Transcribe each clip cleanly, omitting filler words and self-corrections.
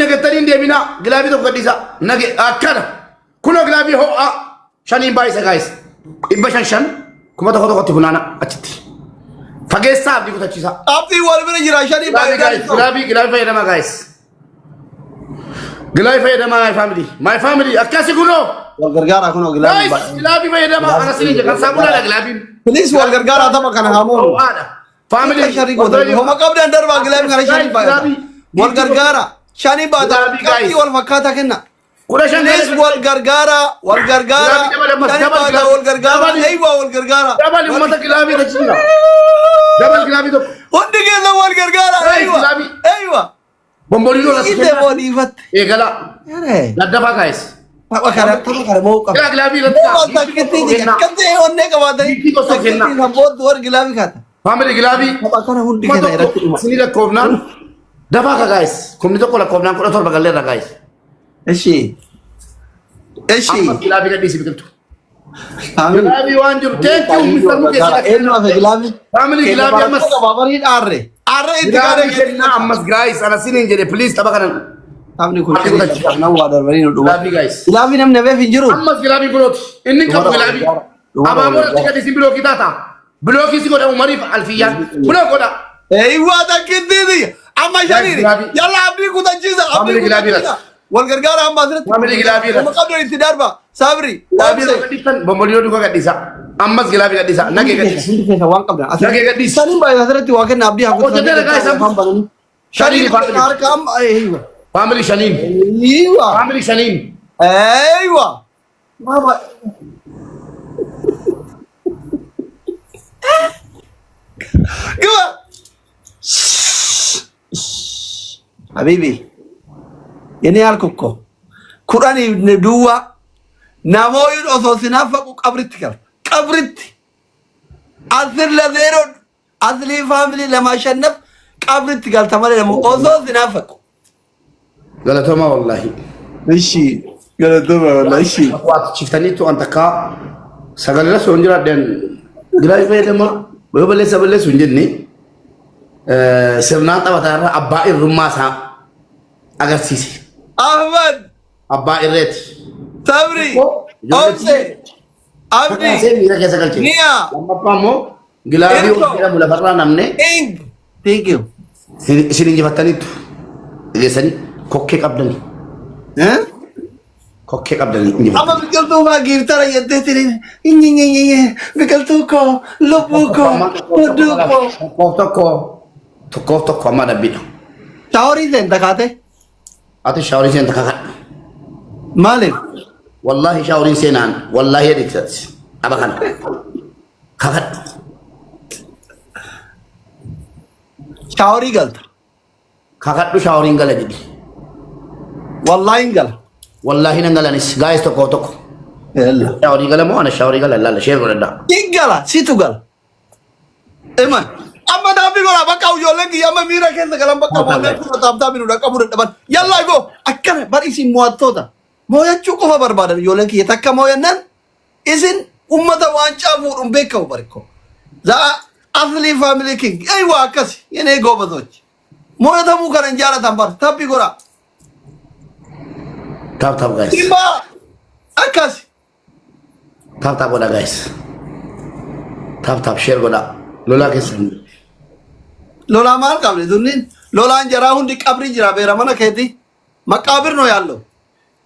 نقتلين دي بنا غلابي تو قديسا نجي أكنا كنا غلابي هو شانين بايس guys إبشان شان كم تاخذ تاخذ تقولنا أشتي فجأة صعب دي كتير صعب أبدي والبنا جرا شانين بايس غلابي فايدة ما guys غلابي فايدة ما my family أكاسي كنو والغرغارة كنو غلابي غلابي فايدة ما أنا سنين جكان سامولا لا غلابي بليز والغرغارة تما كان هامون family هم قبل أندر والغلابي كان شانين بايس والغرغارة شانين بايس كاتي والفكاتة كنا بليز والغرغارة أيوة والغرغارة جبل أمتك غلابي تجينا جبل غلابي تو ودي كذا والغرغارة أيوة بمبولينو لا إيه بوليفت إيه غلا يا لا دفع guys تما كان موقع يا غلابي لا كنتي هوني كبادي बहुत दूर गिलावी खाता family غلابي apa kan hundi kita era terima sini la kovnan dafa ka guys komni to kola kovnan ko tor bagal le guys eshi amma غلابي ka disi bikintu amin غلابي wanjur thank you mr mukesa eno ave gilavi family غلابي amas babari arre intikare na amas guys ana sini jere please tabakanan amni ko na wada bari no do غلابي guys gilavi nam nebe finjiru amas غلابي growth inni ka غلابي aba mo tika disi bloki tata bloki siko da umari alfiyan bloko da ايوه ده كده اما شريري يلا ابني كنت جيزه family غلابي والغرغارة أم بازرت family غلابي هم قبل الانتدار با صابري غلابي kadisan bombolio duka kadisa amas غلابي kadisa nage kadisa سنتي في وان قبل nage kadisa سالم باي بازرت واكن ابدي Oh, jadi ada guys, شريري family. ارقام ايوه family shanin ايوه family shanin ايوه بابا ايوه حبيبي يعني الكوكو قران ندوا ناموين اوسوسنا فقو قبرت اثر لذيرو اثلي فاميلي لما شنف قبرت قال تمام لما اوسوسنا فقو غلطما والله ماشي قالتما والله ماشي وقت شفتني تو انت كا سغلنا سونجرا دن غلاي فيدما بيبل سبل سونجني سرنا تبتار ابا الرماسا اغرسيسي احمد ابا الريت صبري اوسي ابدي ميرا कैसा कल चाहिए निया लंबा पामो गिलाबी मेरा मुला फरना namne thank you sini jifatani tu lesani kokke qabdani हैं kokke qabdani अब बिकल तो वहाँ गिरता रही है तेरे ये बिकल तो को लोगों को उड़ू को kofto ko amada bino Chawri से दिखाते ati shawri sen takaka मालिक wallahi shawri senan wallahi ediksat abakan kakat Chawri गलत kakat du shawri ngala jadi والله इंगल wallahi nangala nis guys to ko يلا shawri ngala mo ana shawri ngala la share goda इंगला सीतु गल एमन अम्मा दाबी गोला बका उजोले की अम्मा मीरा कैसे गलम बका बोले तो ताबता बिनु डका बुरे डबन यल्ला गो अक्कन बर इसी मुअत्तोदा मोया चुको बर्बाद योले की तक्का मोया नन इसिन उम्मता वांचा फुरुम बेका बरको जा असली फैमिली किंग एई वाकस यने गो बदोच मोया थमु करन जारा तंबर तबी गोरा tap guys तिम्बा अकस tap goda guys tap share goda lola kesan लोला मार काबले दुनिन लोला जरा हुंडी कब्री जरा बेरा मना कहती मकाबिर नो यालो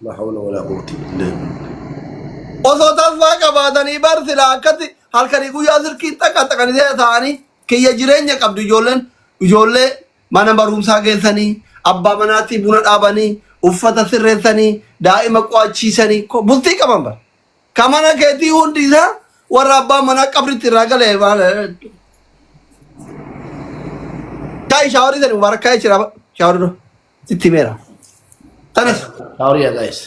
la hawla wala quwwata illa billah osotas vaqa baadanii bar silaakati halkanii guyyaa sirkii takka takkanii ta'anii kiyya jireenya qabdu ijoollee mana barumsaa geessanii abbaa manaatti buna dhaabanii uffata sirreessanii daa'ima qo'achiisanii bultii qaban bar ka mana keetii hundi isaa warra abbaa manaa qabritti irraa galee kai shaawarii sani mubarakkaa jira shaawarii do sitti meera tanis shawri ya guys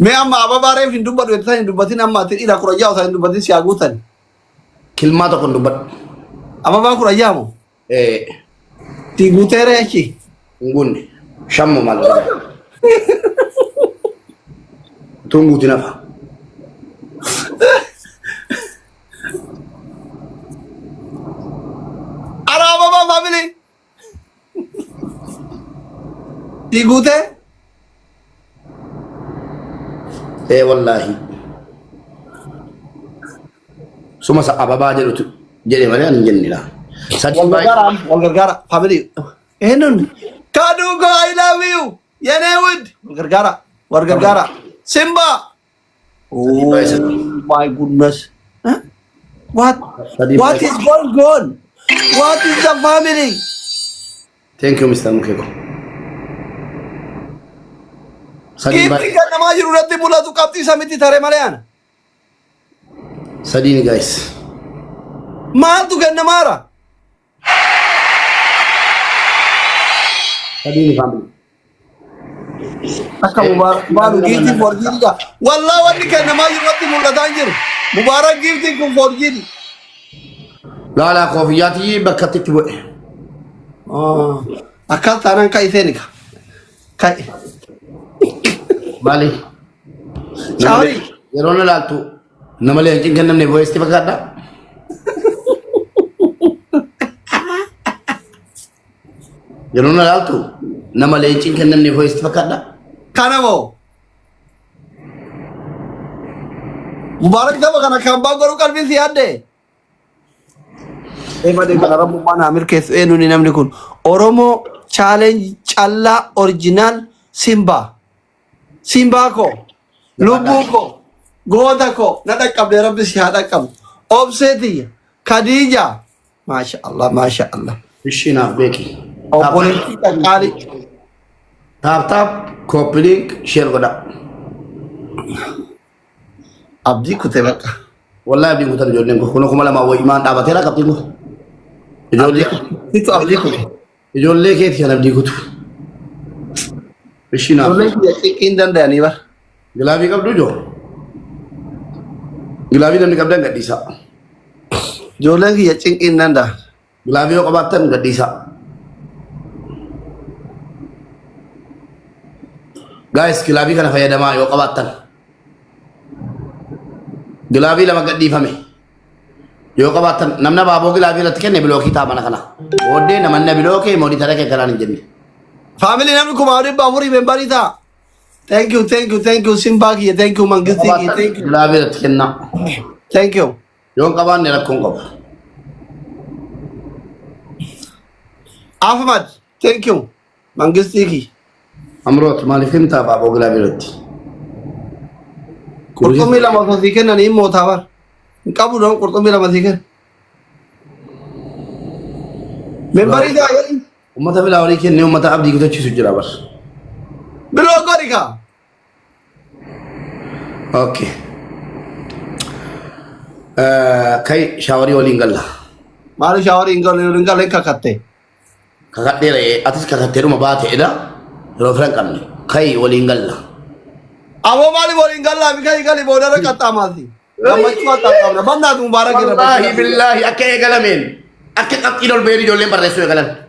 मैं अम्मा आबा बारे फिर दुब्बत वेता है दुब्बती ना माते इरा कुराया होता है दुब्बती सियागू था kilma to kon dubat आबा बा कुराया मो तीगू तेरे ऐसी ngunni shammo mal tungu tinafa अरे आबा बा family Digute? والله سما أبابا جلوت جلي مالي أنا جلني لا سادين باي Walgargara, family. Enun. Kadugo, I love you. Yenewid. Walgargara. Simba. Sadi Oh Bai sir. my goodness. Huh? What? Sadi What Bai. is going on? What is the family? Thank you Mr. Mukeko. Sadi Kipri Bai. kan nama jurati mula tu kapti samiti thare malean. Sadi ni guys. Mal tu kan namara. Sadi ni family. Akka Mubarak baru gifti forjiri ka. Wallah wani kan nama jurati mula tanjir. Mubarak gifti ku forjiri. لا لا كوفياتي بكتك بوي. Akal tanan kai senika. Kai. بالي. Sorry. يرونا لالتو. نمالي هنجين كنا من فويس تبغى كذا. يرونا لالتو. نمالي هنجين كنا من فويس تبغى كذا. Kanamo. Mubarak dah kana kambang guru kalbi siade. Ema de kana rabu mana amir kes enu ni namni kun. Oromo challenge challa original Simba. Simba ko. Lubu ko. Goda ko. Nada kabde rabbi sihada kam. Obsedi. Khadija. Masya Allah, Masya Allah. Bishina beki. Oh politik kali. Tap tap copy link share koda. Abdi kutebak. Wallahi abdi kutar jolle ko kono kuma lama wo iman da batera kapti ko. Jolle Itu abdi kute. jolle ke tiyan abdi kutu. Bishina. Boleh dia cikin dan dani bah. Gilabi kabdu jo. Gilabi namni kabda enggak bisa. Jolan ki ya cikin dan dah. Gilabi ko kabatan enggak bisa. Guys, gilabi kana fayyadama yo qabatan. Gilabi lama gaddi fame. Yo qabatan namna babo gilabi lat kenne bloki ta mana kana. Odde namanna bloke modi tarake kalan jenni. Family namin kumari bafuri membari ta. Thank you, Simba ki, thank you, Mangiti ki, thank you. Gilabi lat kenna. Thank you. Yo qaban ne rakkon qab. Ahmad, thank you. Mangiti ki. Amrot malifim ta babo gilabi lat. Kurtumi lama sasikan na ni mo tawar. Kamu dong kurtumi lama sasikan. Membari ta yari. Ummata bilawri kenne ummata abdi kutu chisu jira bas. Bilo gori ka. Okay. Kai shawari walingalla. Maru shawari ingal ka katte. Kakak dia atas kakak dia rumah bate eda. Referen kamni. Kai walingalla. Abo mali bori ingal la bikai gali bodara katta masi. Lama chua ta kamna banda tu mubarak ki. Wallahi billahi akke galamin. Akke kapidol beri jolle parresu galan.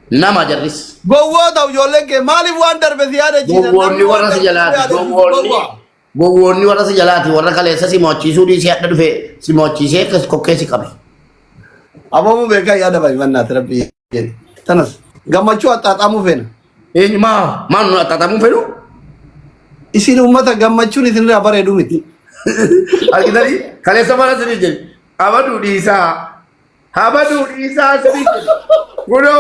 Nama jarris. Gowo tau jolen ke mali wandar be ziada jina. Gowoni warra sejalati. Gowoni warra sejalati. Warra kale si mochi sudi si ada dufe. Si mochi si kes kokke si kami. Abo mu be kai ada bai manna terapi. Tanas. Gamachu atatamu fen. Ma manu atatamu fenu. Isin ummata gamachu ni tinra bare dumiti. Alkitari kale sabara sini jadi. Abadu disa sedikit. Gudo,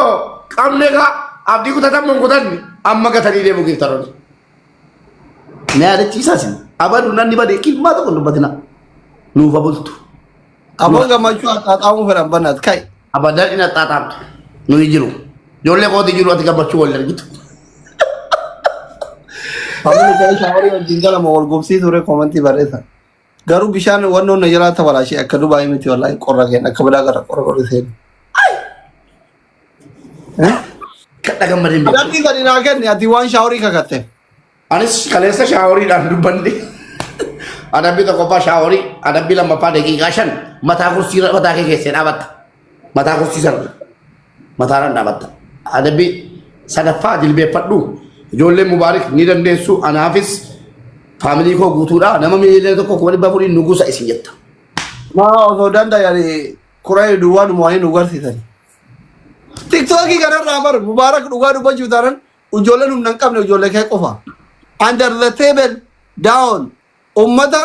kamne ka abdi ku tatap mengkutan amma ka tadi dia bukit taron. Ne ada cisa sih. Abadu nan di bade kin mata kun batina. Nu fabultu. Abo gamachu atatamu fen banat kai. Abadan ina tatap. Nu ijiru. Jolle ko dijiru atika bacu wala gitu. Family kai shawari on jingala mo gumsi sure commenti bare tha. Garu bishan wanno najara tha wala shi akadu bai miti wallahi qorra ke nakabada gara qorra sen. Kata gambarin bi. Dati tadi nagen ya diwan shawari ka katte. Anis kalesa shawari dan dubandi. Ada bi to kopa shawari, ada bi lama pada gigashan. Mata kursi mata ke kesen abat. Mata kursi sar. Mata ran abat. Ada bi sadafa dil be paddu. Jolle mubarak ni dan desu anafis family ko gutura nama mi le to ko ko baburi nugusa isinyata. Ma ozo danda yari kurai duwan mo ay nugar si tadi. TikTok ki kana rabar mubarak duga du baju taran ijoolleen humna hin qabne ijoollee kee qofa. Under the table down ummata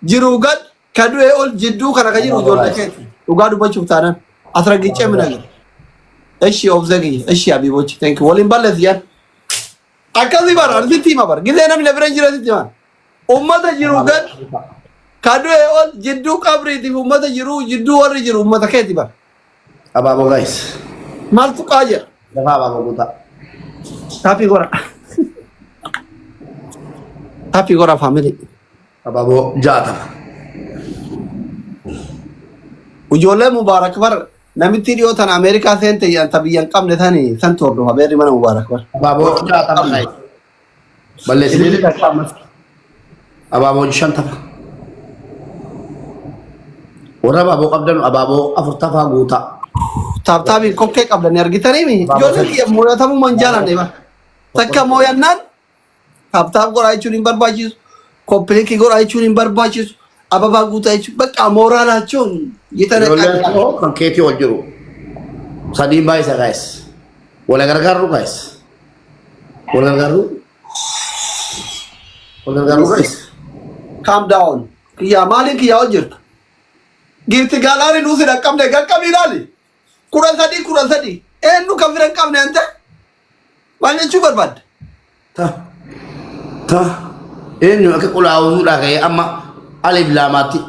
jiru gad ka du'ee ol jidduu kana ka jiru ijoollee keeti. Dhugaa dubbachuuf taanaan asraggicee mina gala. Eshi of zagi eshi abibochi thank you. Waliin balleessi yan. Akkasii bara arsitti hima bara gisee namni bira hin jireetitti hima. Ummata jiru gad ka du'ee ol jidduu qabriitiif ummata jiru jidduu warri jiru ummata keeti bara. Ababo guys. Maaltu qaajera? Dafa ababo guutaa. Happy Gora. Happy Gora family. Ababo jaatama. Ijoollee Mubaarak bar namitti dhiyootan Ameerikaa seente yanta biyyan qabne tani san tordu habeerri mana Mubaarak bar. Ababo jaatama guys. Balleessinii ababo shantama. Warra ababo qabdan ababo afurtafaa guutaa. Taaptaabiin kokkee qabdanii argitanii mi? Ijoollee mooyatamuu manjaalan deema. Takka mooyannaan taaptaaf godhaa jechuun hin barbaachisu. Koppilikii godhaa jechuun hin barbaachisu. Ababaa guutaa jechuun bakka mooraalaachuun yitana qaqqaba. Kan keetii ol jiru. Sadii baay'isa guys. Wala gargaaru guys. Wala gargaaru. Wala gargaaru guys. Calm down. Kiyyaa maaliin kiyyaa ol jirtu? Girti gaalaani nuusi dhaqqabne qaqqabii ilaali. Kudhan sadii. Eenyu kan fira hin qabne ante? Maal jechuu barbaadde? Ta. Eenyu akka qulaa'uudhaa ka'ee amma alif laamaatti.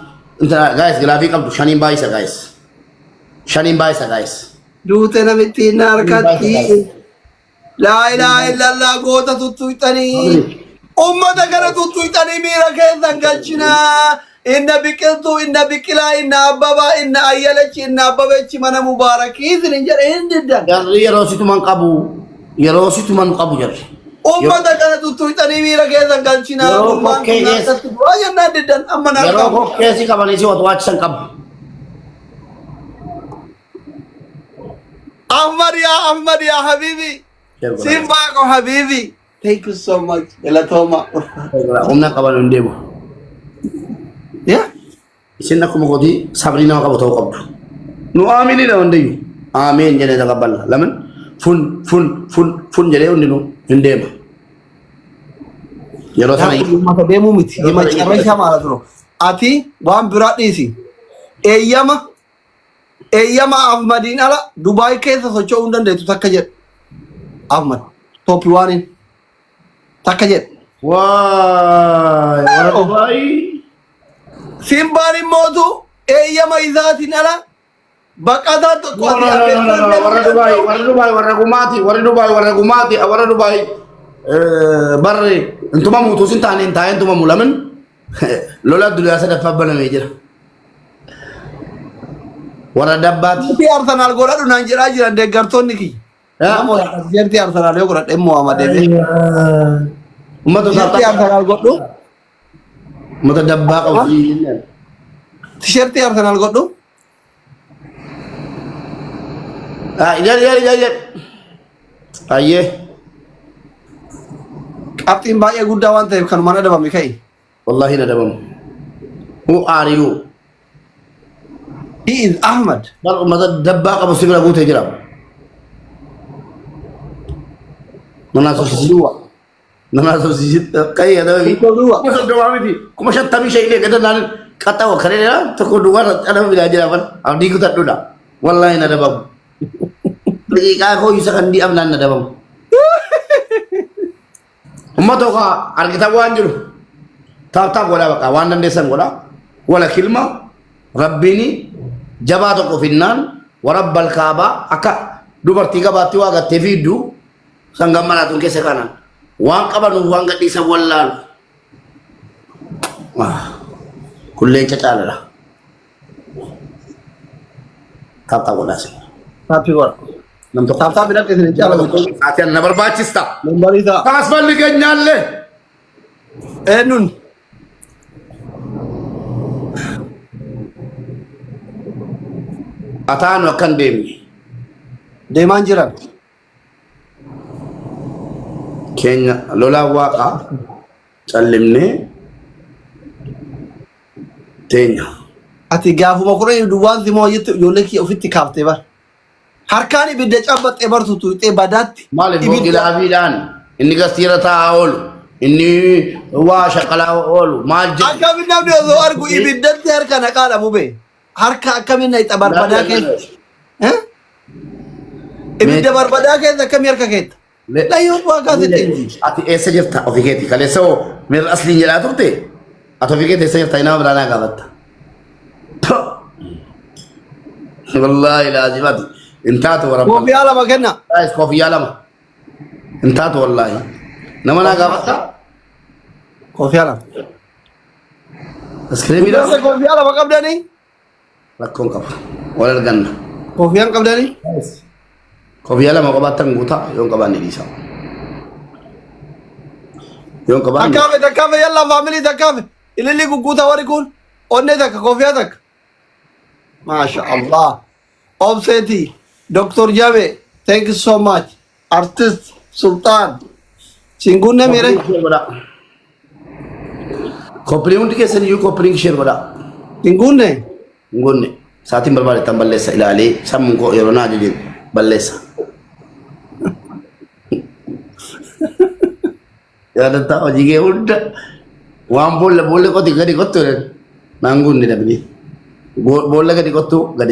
Guys gilaafii qabdu shaniin baay'isa guys. Shaniin baay'isa guys. Duute namitti hin harkatti. Laa ilaaha illallah goota tuttuuxanii. Ummata kana tuttuuxanii miira keessan galchinaa. Inna biqiltuu, inna biqilaa, inna abbabaa, inna ayyalachi, inna abbabechi mana mubaarakii isin hin jedhe hin diddan. Jarri yeroo situman qabu jarri. Ummata kana tuttuuxanii miira keessan galchinaa. Yeroo kokkee keessa. Waayannaa diddan amma naa Yeroo kokkeessi qabanii si watwaachisan qabu. Ahmad ya habibi. Simbaako habibi. Thank you so much. Elatoma. Humna qaban hin deemu. Yeah. Isin akkuma godhi sabrii nama qabu ta'uu qabdu. Nu aaminidha hundayyuu. Amiin jedhee taqabballa. Lamin fun jedhee hundi nu hin deema. Yeroo sana mata deemuu miti. Hima carrashaa maala turo. Ati waan biraa dhiisi. Eeyyama Ahmadiin ala Dubaay keessa socho'uu hin dandeettu takka jedhu. Ahmad. Tooppi waaniin. Takka jedhu. waay warra Dubaay. Simbaan immootu eeyyama isaatiin ala baqataa tokko warra Dubaay barre intuma muutuu sin taane hin taa'e intuma mulamin lola addunyaa sadaffaa banamee jira. Warra dabbaati. Ti Arsenal godhadhu naan jedhaa jiran deeggartoonni kiyya. Jerti Arsenal yoo godhadhe Muhammad Ebe. Jerti Arsenal godhu. Mata dabbaa qabu. T-shirti Arsenal godhu. Ijal. Ayyee. Qabxiin baay'ee guddaa waan ta'eef kanuma nadabame ka'i. Wallahi nadabamu. Who are you? He is Ahmad. Bar mata dabbaa qabu si bira guutee jira. Mana sosisi kayak ada lagi. Masa doa miti. Kuma shantamii shay illee gada naan qaxawa kareera tokko duwwaa adama biraa jira fan abdii kutadhuudha. Wallahi nadabamu. Daqiiqaa koo isa kan di'am naan nadabamu. Ummata okaa argitan waan jiru. Taap godhaa baqa waan dandeessan godhaa. Wala kilma rabbiini jabaa tokko finnaan warabbal kaabaa akka dubartii gabaatti waa gattee fiiddu sangan maraatuun keessa kanaan. Waan qaban waan gadhiisan wallaan. Kulleen cacaaladha. Taap godhaas. Tapi godha. Taap hidhatte isin caalatu. Ati na barbaachista. Lambarii ta'a. Kaas balli keenyaallee. Eenyuun. Ataanu akkan deemne. Deemaan jiran. Keenya lolaa waaqaa callimnee teenya. Ati gaafuma kudhanii duwwaan simoo jettu ijoollee kiyya ofitti kaaftee bar. Harkaan ibidda cabbaxee bartu tuutee badaatti. Maaliif gilaafidhaan inni gastiira taa'aa oolu inni waa shaqalaa oolu maal jedhu. Akkamiin namni osoo argu ibiddatti harka naqaadha bube. Harka akkamiin na ixa barbadaa keessa. Ibidda barbadaa keessa akkamii harka keetta. Layyoo waa gaazexeetii. Ati eessa jirta ofii keeti kaleessa hoo miira asliin jedhaa turte ati ofii keeti eessa jirta inama biraanaa gaafatta. Wallaahi laazimati. Intaatu warabba. Koofiyyaa lama kenna. Koofiyyaa lama. Intaatu wallaahi. Nama naa gaafatta. Koofiyyaa lama. Askiriimii dha. Koofiyyaa lama qabdanii. Rakkoon qaba. Wal arganna. Koofiyaan qabdanii. Koofiyyaa lama qabaattan guutaa yoon qabaanne dhiisa. Yoon qabaanne. Takkaafe yalla faamilii takkaafe. Ililli gugguutaa warri kun. Onnee takka koofiyyaa takka. Masha Allah. Obseti. Dr. Jabe. Thank you so much. Artist Sultan. Singunne mere. Koppiliin hundi keessan iyyuu koppiliin isheen godha. Singunne. Ngunne. Saatiin barbaadetan balleessa ilaalee sammuun koo yeroo naa ajajeen balleessa. Yaadataa hojii kee hunda waan boolla qoti gadi qottu naan gunne dabni. Boolla gadi qottu gadi.